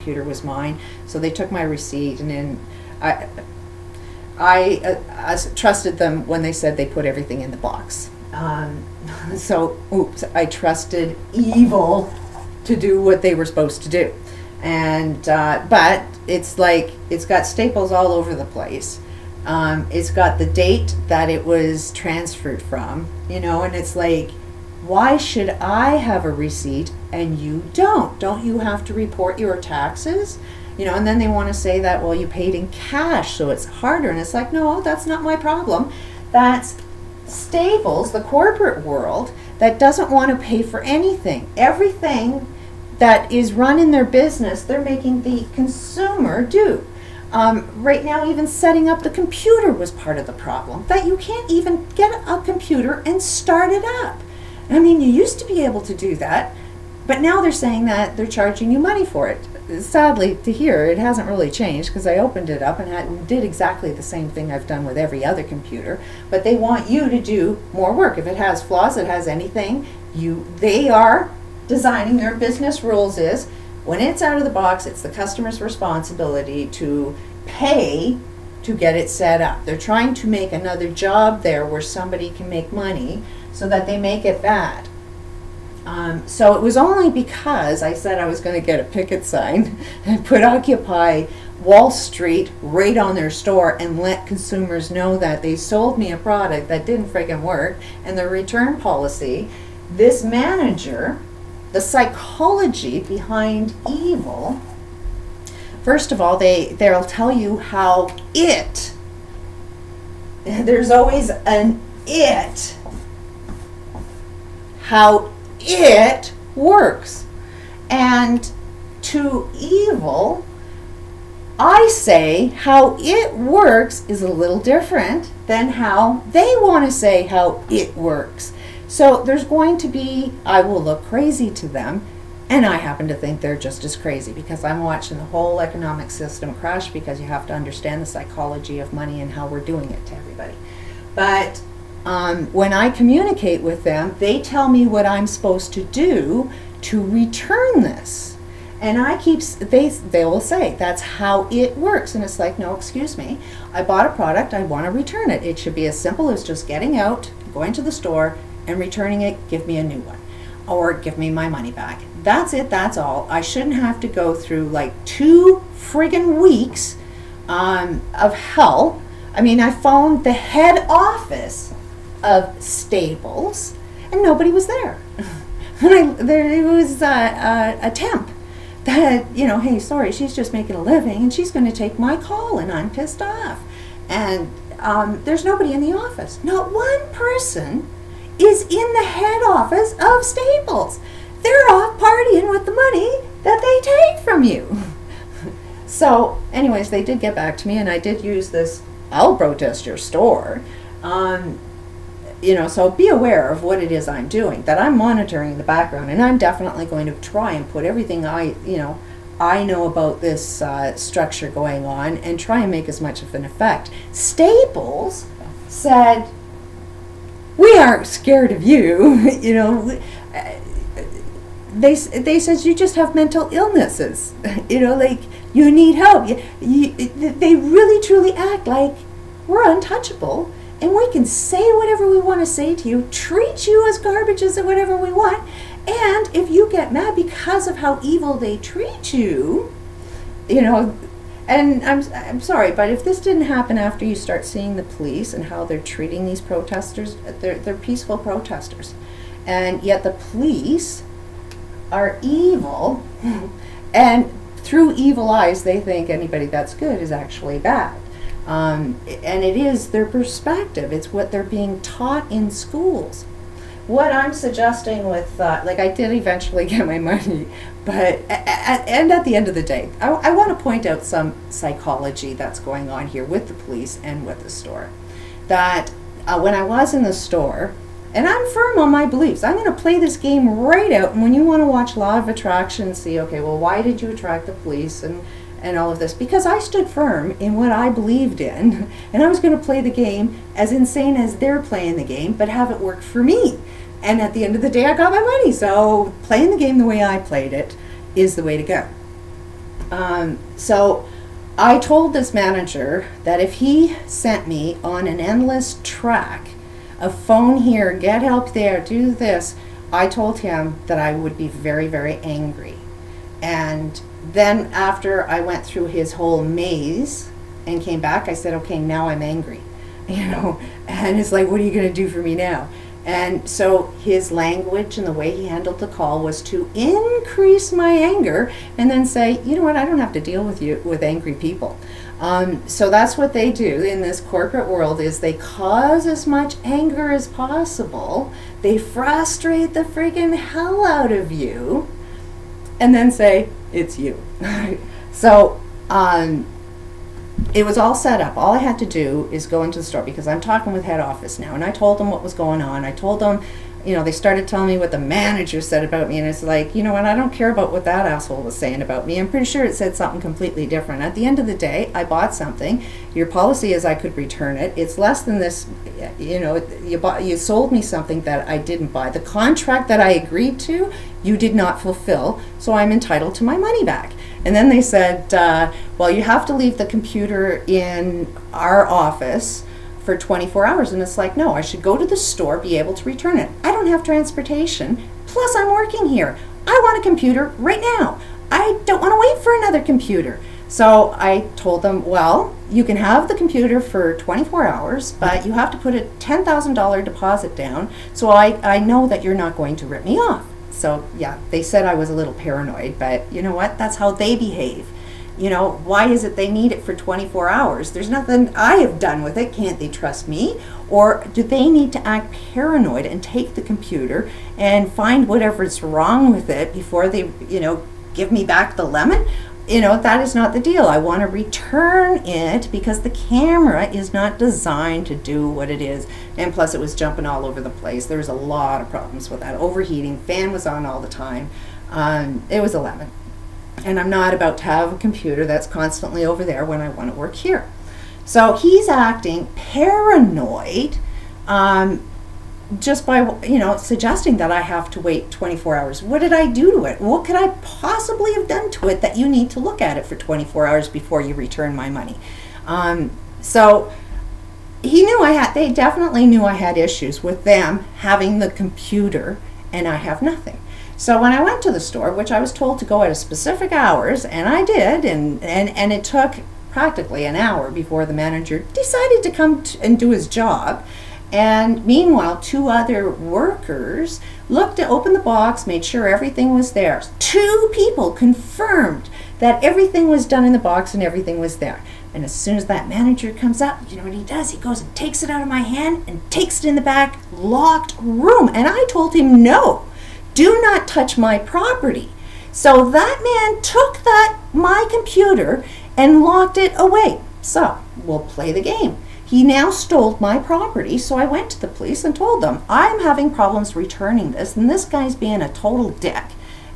computer was mine. So they took my receipt, and then I trusted them when they said they put everything in the box. So, oops, I trusted evil to do what they were supposed to do. And, but it's like, it's got staples all over the place. It's got the date that it was transferred from, you know, and it's like, why should I have a receipt and you don't? Don't you have to report your taxes? You know, and then they want to say that, well, you paid in cash, so it's harder. And it's like, no, that's not my problem. That's Staples, the corporate world, that doesn't want to pay for anything. Everything that is run in their business, they're making the consumer do. Right now, even setting up the computer was part of the problem. That you can't even get a computer and start it up. I mean, you used to be able to do that, but now they're saying that they're charging you money for it. Sadly to hear, it hasn't really changed, because I opened it up and did exactly the same thing I've done with every other computer, but they want you to do more work. If it has flaws, it has anything, they are designing their business rules is, when it's out of the box, it's the customer's responsibility to pay to get it set up. They're trying to make another job there where somebody can make money so that they make it bad. So it was only because I said I was going to get a picket sign and put Occupy Wall Street right on their store and let consumers know that they sold me a product that didn't friggin' work, and the return policy, this manager, the psychology behind evil, first of all, they'll tell you how there's always an how it works. And to evil, I say how it works is a little different than how they want to say how it works. So there's going to be, I will look crazy to them, and I happen to think they're just as crazy, because I'm watching the whole economic system crash, because you have to understand the psychology of money and how we're doing it to everybody. But when I communicate with them, they tell me what I'm supposed to do to return this. And they will say, that's how it works. And it's like, no, excuse me, I bought a product, I want to return it. It should be as simple as just getting out, going to the store, and returning it, give me a new one. Or give me my money back. That's it, that's all. I shouldn't have to go through like 2 friggin' weeks of hell. I mean, I phoned the head office of Staples, and nobody was there. It was a temp that, you know, hey, sorry, she's just making a living, and she's going to take my call, and I'm pissed off. And there's nobody in the office. Not one person is in the head office of Staples. They're off partying with the money that they take from you. So, anyways, they did get back to me, and I did use this, I'll protest your store. You know, so be aware of what it is I'm doing, that I'm monitoring in the background, and I'm definitely going to try and put everything I know about this structure going on, and try and make as much of an effect. Staples said, we aren't scared of you. You know, they said you just have mental illnesses. You know, like you need help. They really truly act like we're untouchable, and we can say whatever we want to say to you, treat you as garbage as whatever we want, and if you get mad because of how evil they treat you, you know. And I'm sorry, but if this didn't happen after you start seeing the police and how they're treating these protesters, they're peaceful protesters, and yet the police are evil, and through evil eyes they think anybody that's good is actually bad. And it is their perspective. It's what they're being taught in schools. What I'm suggesting with, like, I did eventually get my money, but at the end of the day, I want to point out some psychology that's going on here with the police and with the store. That when I was in the store, and I'm firm on my beliefs, I'm going to play this game right out, and when you want to watch Law of Attraction, see, okay, well, why did you attract the police and all of this? Because I stood firm in what I believed in, and I was going to play the game as insane as they're playing the game, but have it work for me. And at the end of the day, I got my money. So playing the game the way I played it is the way to go. So I told this manager that if he sent me on an endless track of phone here, get help there, do this, I told him that I would be very, very angry. And then after I went through his whole maze and came back, I said, okay, now I'm angry. And it's like, what are you going to do for me now? And so his language and the way he handled the call was to increase my anger and then say, you know what, I don't have to deal with angry people. So that's what they do in this corporate world, is they cause as much anger as possible. They frustrate the friggin' hell out of you and then say, it's you. So it was all set up. All I had to do is go into the store, because I'm talking with head office now, and I told them what was going on. I told them, they started telling me what the manager said about me, and it's like, you know what, I don't care about what that asshole was saying about me. I'm pretty sure it said something completely different. At the end of the day, I bought something. Your policy is I could return it. It's less than this, you sold me something that I didn't buy. The contract that I agreed to, you did not fulfill, so I'm entitled to my money back. And then they said, well, you have to leave the computer in our office for 24 hours. And it's like, no, I should go to the store, be able to return it. I don't have transportation. Plus, I'm working here. I want a computer right now. I don't want to wait for another computer. So I told them, well, you can have the computer for 24 hours, but you have to put a $10,000 deposit down, so I know that you're not going to rip me off. So yeah, they said I was a little paranoid, but you know what? That's how they behave. Why is it they need it for 24 hours? There's nothing I have done with it. Can't they trust me? Or do they need to act paranoid and take the computer and find whatever's wrong with it before they, give me back the lemon? That is not the deal. I want to return it because the camera is not designed to do what it is. And plus it was jumping all over the place. There was a lot of problems with that. Overheating, fan was on all the time. It was a lemon. And I'm not about to have a computer that's constantly over there when I want to work here. So he's acting paranoid, just by, suggesting that I have to wait 24 hours. What did I do to it? What could I possibly have done to it that you need to look at it for 24 hours before you return my money? So he knew they definitely knew I had issues with them having the computer and I have nothing. So when I went to the store, which I was told to go at a specific hours, and I did, and it took practically an hour before the manager decided to come and do his job. And meanwhile, 2 other workers opened the box, made sure everything was there. 2 people confirmed that everything was done in the box and everything was there. And as soon as that manager comes up, you know what he does? He goes and takes it out of my hand and takes it in the back locked room. And I told him, no, do not touch my property. So that man took my computer and locked it away. So we'll play the game. He now stole my property, so I went to the police and told them, I'm having problems returning this, and this guy's being a total dick.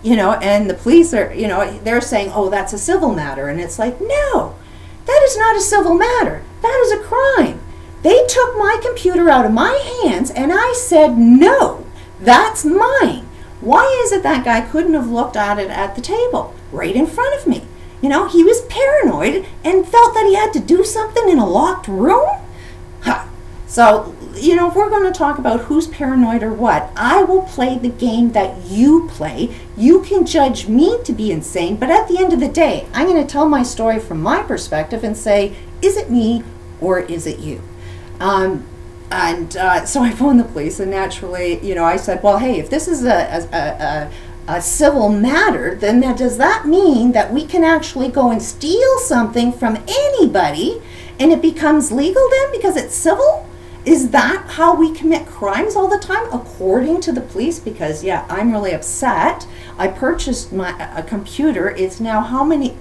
And the police are, they're saying, oh, that's a civil matter. And it's like, no, that is not a civil matter. That is a crime. They took my computer out of my hands, and I said, no, that's mine. Why is it that guy couldn't have looked at it at the table, right in front of me? He was paranoid and felt that he had to do something in a locked room? So, if we're going to talk about who's paranoid or what, I will play the game that you play. You can judge me to be insane, but at the end of the day, I'm going to tell my story from my perspective and say, is it me or is it you? So I phoned the police, and naturally, I said, well, hey, if this is a civil matter, then does that mean that we can actually go and steal something from anybody and it becomes legal then because it's civil? Is that how we commit crimes all the time, according to the police? Because, yeah, I'm really upset. I purchased a computer. It's now how many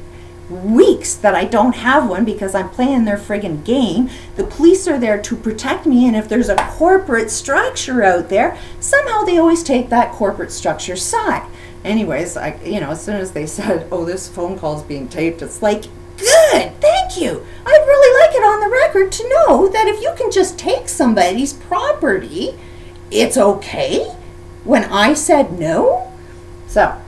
weeks that I don't have one because I'm playing their friggin' game. The police are there to protect me, and if there's a corporate structure out there, somehow they always take that corporate structure side. Anyways, as soon as they said, oh, this phone call is being taped, it's like, good, thank you. I'd really like it on the record to know that if you can just take somebody's property, it's okay when I said no. So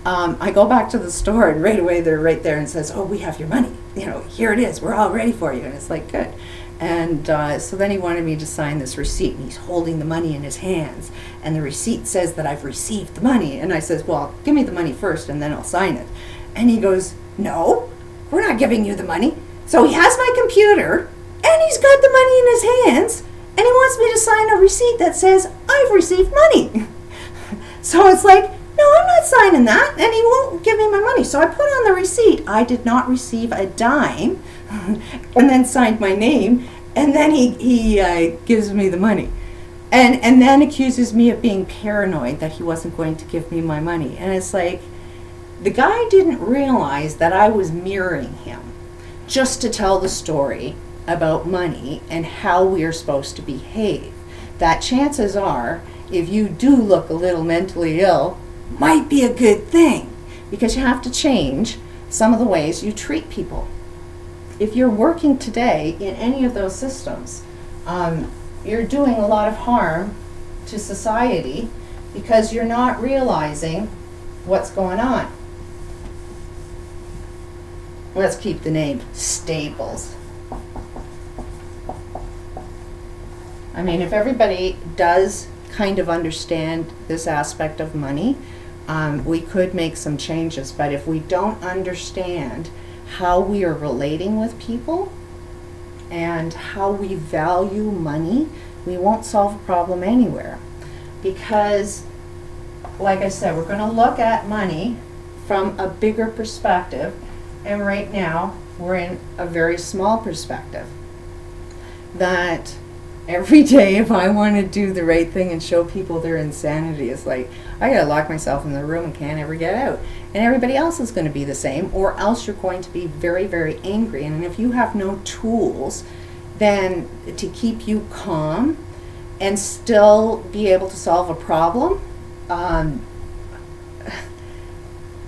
I go back to the store, and right away they're right there and says, "Oh, we have your money. Here it is. We're all ready for you." And it's like, good. And so then he wanted me to sign this receipt, and he's holding the money in his hands, and the receipt says that I've received the money. And I says, "Well, give me the money first, and then I'll sign it." And he goes, "No, we're not giving you the money." So he has my computer, and he's got the money in his hands, and he wants me to sign a receipt that says I've received money. So it's like, no, I'm not signing that, and he won't give me my money. So I put on the receipt, I did not receive a dime, and then signed my name, and then he gives me the money. And then accuses me of being paranoid that he wasn't going to give me my money. And it's like, the guy didn't realize that I was mirroring him just to tell the story about money and how we are supposed to behave. That chances are, if you do look a little mentally ill, might be a good thing, because you have to change some of the ways you treat people. If you're working today in any of those systems, you're doing a lot of harm to society because you're not realizing what's going on. Let's keep the name Staples. I mean, if everybody does kind of understand this aspect of money, we could make some changes. But if we don't understand how we are relating with people and how we value money, we won't solve a problem anywhere. Because, like I said, we're going to look at money from a bigger perspective, and right now we're in a very small perspective. That every day, if I want to do the right thing and show people their insanity, it's like, I gotta lock myself in the room and can't ever get out. And everybody else is going to be the same, or else you're going to be very, very angry. And if you have no tools then to keep you calm and still be able to solve a problem,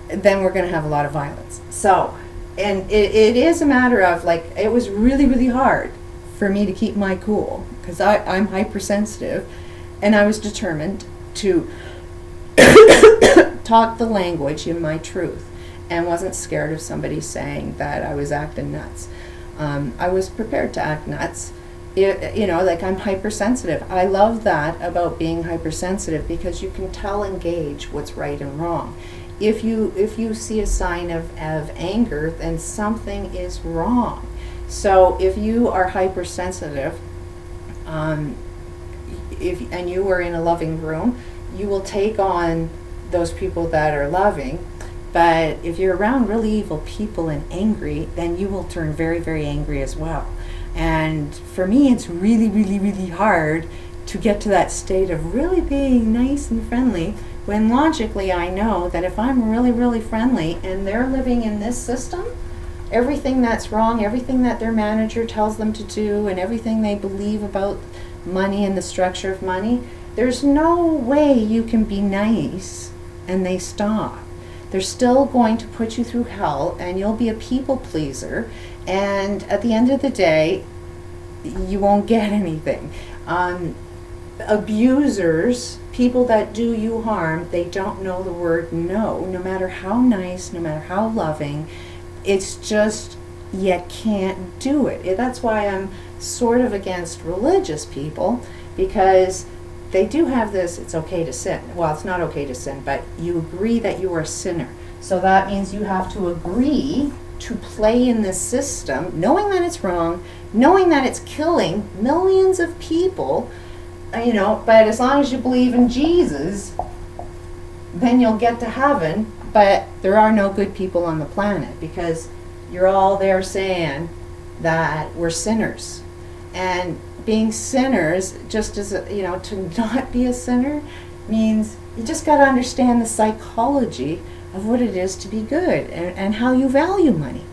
then we're going to have a lot of violence. So, and it is a matter of, like, it was really, really hard for me to keep my cool, because I'm hypersensitive, and I was determined to talk the language in my truth, and wasn't scared of somebody saying that I was acting nuts. I was prepared to act nuts. Like, I'm hypersensitive. I love that about being hypersensitive, because you can tell and gauge what's right and wrong. If you see a sign of anger, then something is wrong. So if you are hypersensitive, and you are in a loving room, you will take on those people that are loving. But if you're around really evil people and angry, then you will turn very, very angry as well. And for me, it's really, really, really hard to get to that state of really being nice and friendly, when logically I know that if I'm really, really friendly and they're living in this system, everything that's wrong, everything that their manager tells them to do, and everything they believe about money and the structure of money, there's no way you can be nice and they stop. They're still going to put you through hell, and you'll be a people pleaser, and at the end of the day, you won't get anything. Abusers, people that do you harm, they don't know the word no, no matter how nice, no matter how loving. It's just, you can't do it. That's why I'm sort of against religious people, because they do have this, it's okay to sin. Well, it's not okay to sin, but you agree that you are a sinner. So that means you have to agree to play in this system, knowing that it's wrong, knowing that it's killing millions of people, but as long as you believe in Jesus, then you'll get to heaven. But there are no good people on the planet, because you're all there saying that we're sinners. And being sinners, just as to not be a sinner means you just got to understand the psychology of what it is to be good, and how you value money.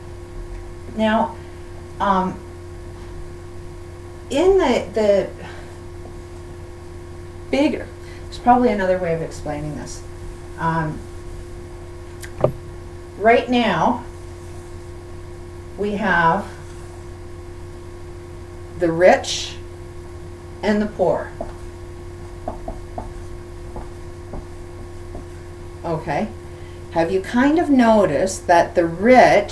Now, in the bigger, there's probably another way of explaining this. Right now, we have the rich and the poor. Okay? have you kind of noticed that the rich